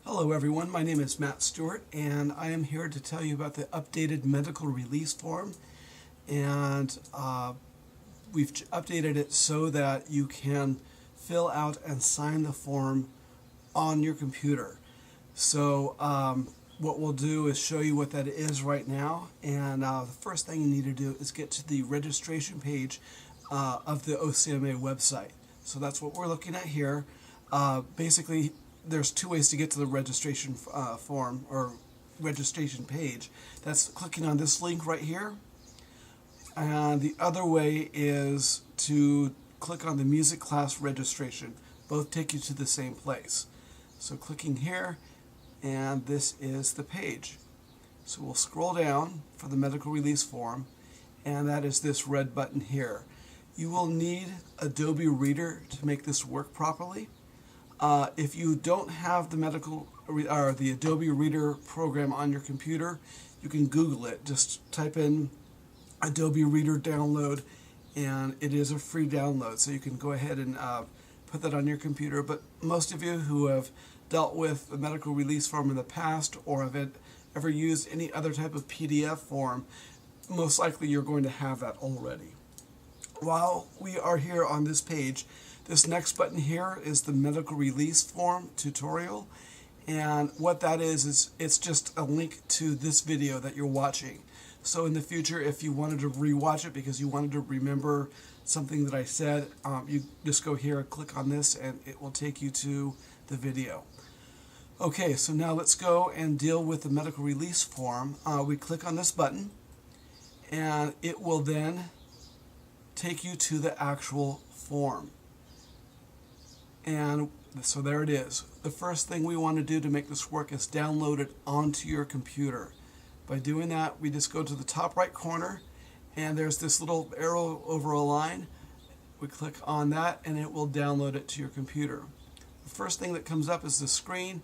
Hello everyone, my name is Matt Stewart and I am here to tell you about the updated medical release form, and we've updated it so that you can fill out and sign the form on your computer. So what we'll do is show you what that is right now, and the first thing you need to do is get to the registration page of the OCMA website. So that's what we're looking at here. Basically, there's two ways to get to the registration form or registration page. That's clicking on this link right here, and the other way is to click on the music class registration. Both take you to the same place. So clicking here, and this is the page. So we'll scroll down for the medical release form, and that is this red button here. You will need Adobe Reader to make this work properly. If you don't have the the Adobe Reader program on your computer, you can Google it. Just type in Adobe Reader download, and it is a free download, so you can go ahead and put that on your computer. But most of you who have dealt with the medical release form in the past, or have ever used any other type of PDF form, most likely you're going to have that already. While we are here on this page, this next button here is the medical release form tutorial, and what that is it's just a link to this video that you're watching. So in the future, if you wanted to re-watch it because you wanted to remember something that I said, you just go here and click on this and it will take you to the video. Okay, so now let's go and deal with the medical release form. We click on this button and it will then take you to the actual form. And so there it is. The first thing we want to do to make this work is download it onto your computer. By doing that, we just go to the top right corner, and there's this little arrow over a line. We click on that, and it will download it to your computer. The first thing that comes up is the screen.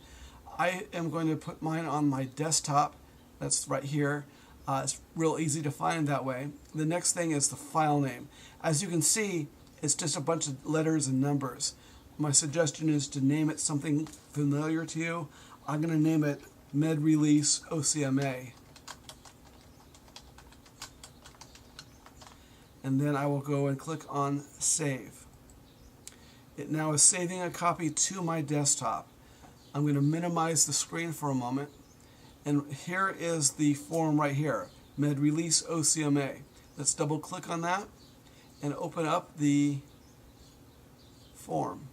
I am going to put mine on my desktop. That's right here. It's real easy to find that way. The next thing is the file name. As you can see, it's just a bunch of letters and numbers. My suggestion is to name it something familiar to you. I'm going to name it Med Release OCMA. And then I will go and click on Save. It now is saving a copy to my desktop. I'm going to minimize the screen for a moment. And here is the form right here, Med Release OCMA. Let's double click on that and open up the form.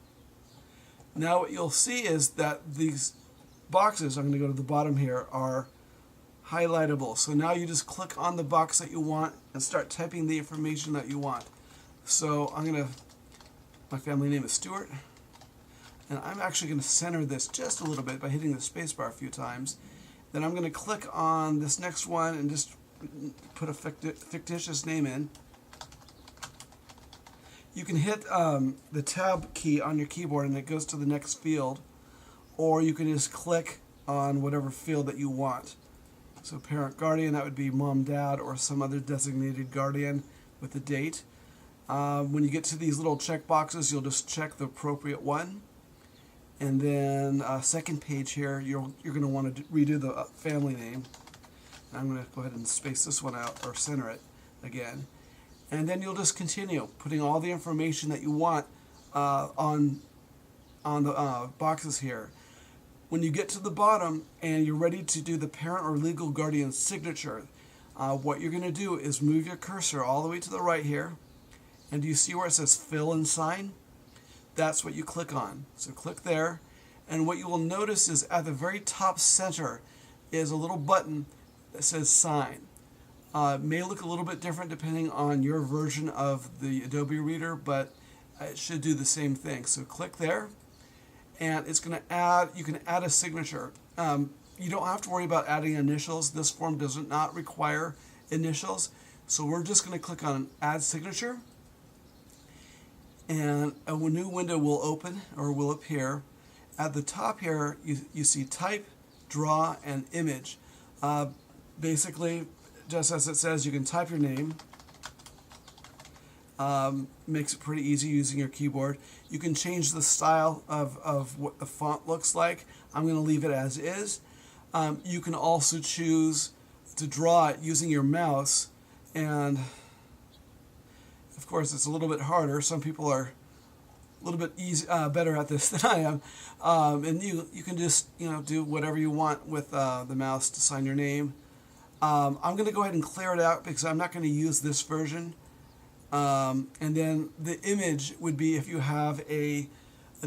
Now what you'll see is that these boxes, I'm going to go to the bottom here, are highlightable. So now you just click on the box that you want and start typing the information that you want. So my family name is Stewart, and I'm actually going to center this just a little bit by hitting the spacebar a few times. Then I'm going to click on this next one and just put a fictitious name in. You can hit the tab key on your keyboard and it goes to the next field, or you can just click on whatever field that you want. So parent guardian, that would be mom, dad, or some other designated guardian with the date. When you get to these little check boxes, you'll just check the appropriate one. And then second page here, you're going to want to redo the family name. I'm going to go ahead and space this one out, or center it again. And then you'll just continue putting all the information that you want on the boxes here. When you get to the bottom and you're ready to do the parent or legal guardian's signature, what you're going to do is move your cursor all the way to the right here. And do you see where it says fill and sign? That's what you click on. So click there. And what you will notice is at the very top center is a little button that says sign. It may look a little bit different depending on your version of the Adobe Reader, but it should do the same thing. So click there, and it's going to add, you can add a signature. You don't have to worry about adding initials. This form does not require initials. So we're just going to click on Add Signature, and a new window will open or will appear. At the top here, you see Type, Draw, and Image. Basically, just as it says, you can type your name, Makes it pretty easy using your keyboard. You can change the style of what the font looks like. I'm going to leave it as is. You can also choose to draw it using your mouse, and of course it's a little bit harder. Some people are a little bit better at this than I am, and you can just do whatever you want with the mouse to sign your name. I'm going to go ahead and clear it out because I'm not going to use this version. And then the image would be if you have a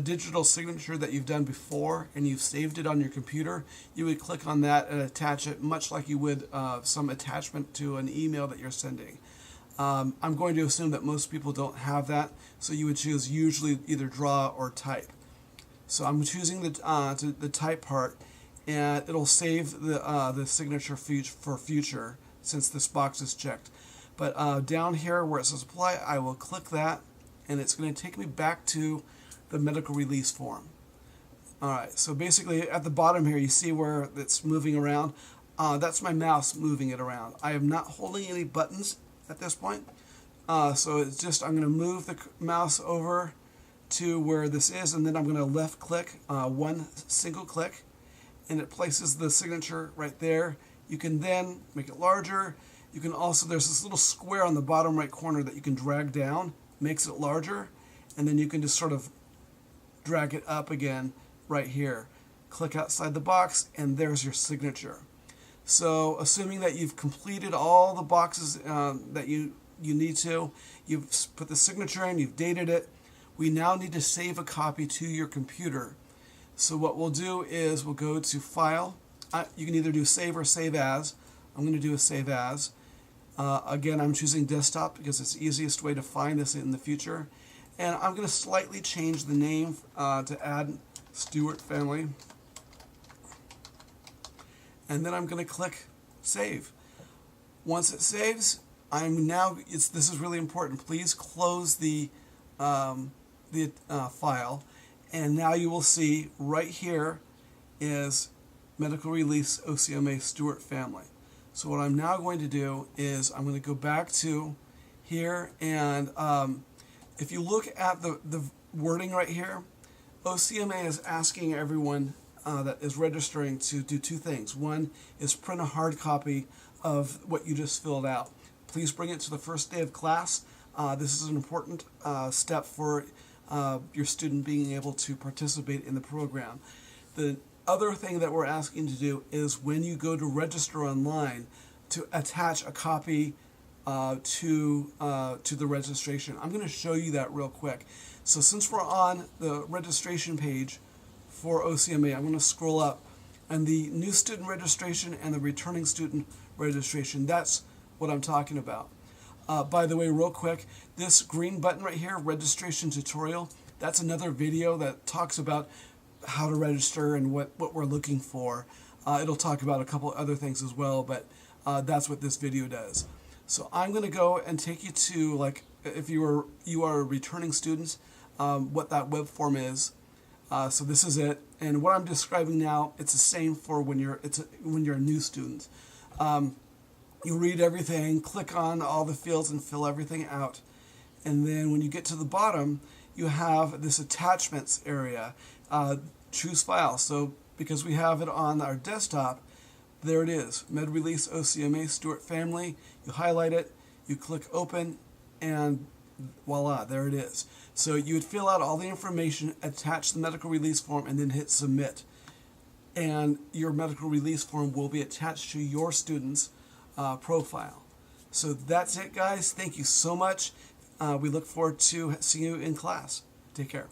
digital signature that you've done before and you've saved it on your computer, you would click on that and attach it, much like you would some attachment to an email that you're sending. I'm going to assume that most people don't have that, so you would choose usually either draw or type. So I'm choosing the type part, and it'll save the signature for future since this box is checked. But down here where it says apply, I will click that, and it's going to take me back to the medical release form. Alright, so basically at the bottom here you see where it's moving around. That's my mouse moving it around. I am not holding any buttons at this point. So it's just, I'm going to move the mouse over to where this is, and then I'm going to left click, one single click, and it places the signature right there. You can then make it larger. You can also, there's this little square on the bottom right corner that you can drag down, makes it larger, and then you can just sort of drag it up again right here. Click outside the box, and there's your signature. So assuming that you've completed all the boxes that you need to, you've put the signature in, you've dated it, we now need to save a copy to your computer. So what we'll do is we'll go to File. You can either do Save or Save As. I'm going to do a Save As. Again, I'm choosing desktop because it's the easiest way to find this in the future. And I'm going to slightly change the name to add Stewart Family. And then I'm going to click Save. Once it saves, this is really important. Please close the file. And now you will see right here is Medical Release OCMA Stewart Family. So what I'm now going to do is I'm going to go back to here, and if you look at the wording right here, OCMA is asking everyone that is registering to do two things. One is print a hard copy of what you just filled out. Please bring it to the first day of class. This is an important step for your student being able to participate in the program. The other thing that we're asking to do is when you go to register online, to attach a copy to the registration. I'm going to show you that real quick. So since we're on the registration page for OCMA, I'm going to scroll up, and the new student registration and the returning student registration, that's what I'm talking about. By the way, real quick, this green button right here, registration tutorial, that's another video that talks about how to register and what we're looking for. It'll talk about a couple other things as well, but that's what this video does. So I'm going to go and take you to, like, if you are returning students, what that web form is. So this is it, and what I'm describing now, it's the same for when you're a new student. You read everything, click on all the fields and fill everything out, and then when you get to the bottom, you have this attachments area. Choose file. So because we have it on our desktop, there it is, Med Release OCMA Stewart Family. You highlight it, you click open, and voila, there it is. So you would fill out all the information, attach the medical release form, and then hit submit. And your medical release form will be attached to your student's profile. So that's it, guys. Thank you so much. We look forward to seeing you in class. Take care.